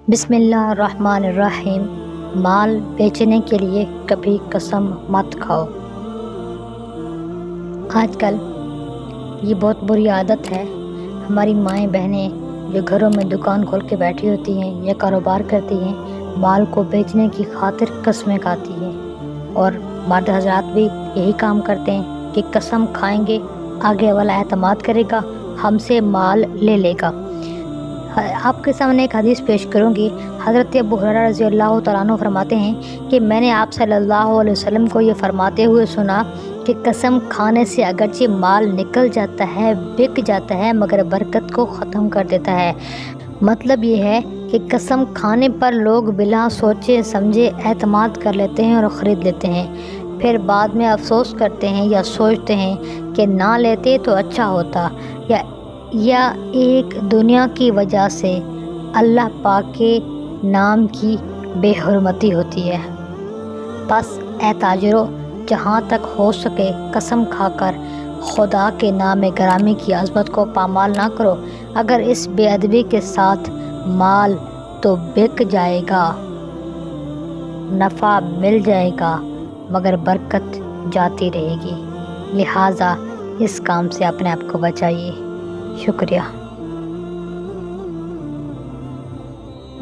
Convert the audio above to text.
بسم اللہ الرحمن الرحیم۔ مال بیچنے کے لیے کبھی قسم مت کھاؤ۔ آج کل یہ بہت بری عادت ہے، ہماری مائیں بہنیں جو گھروں میں دکان کھول کے بیٹھی ہوتی ہیں یا کاروبار کرتی ہیں، مال کو بیچنے کی خاطر قسمیں کھاتی ہیں، اور مرد حضرات بھی یہی کام کرتے ہیں کہ قسم کھائیں گے، آگے والا اعتماد کرے گا، ہم سے مال لے لے گا۔ آپ کے سامنے ایک حدیث پیش کروں گی۔ حضرت ابو ہریرہ رضی اللہ تعالیٰ عنہ فرماتے ہیں کہ میں نے آپ صلی اللہ علیہ وسلم کو یہ فرماتے ہوئے سنا کہ قسم کھانے سے اگرچہ مال نکل جاتا ہے، بک جاتا ہے، مگر برکت کو ختم کر دیتا ہے۔ مطلب یہ ہے کہ قسم کھانے پر لوگ بلا سوچے سمجھے اعتماد کر لیتے ہیں اور خرید لیتے ہیں، پھر بعد میں افسوس کرتے ہیں یا سوچتے ہیں کہ نہ لیتے تو اچھا ہوتا، یا ایک دنیا کی وجہ سے اللہ پاک کے نام کی بے حرمتی ہوتی ہے۔ بس اے تاجرو، جہاں تک ہو سکے قسم کھا کر خدا کے نام گرامی کی عظمت کو پامال نہ کرو۔ اگر اس بے ادبی کے ساتھ مال تو بک جائے گا، نفع مل جائے گا، مگر برکت جاتی رہے گی، لہٰذا اس کام سے اپنے آپ کو بچائیے۔ شکریہ۔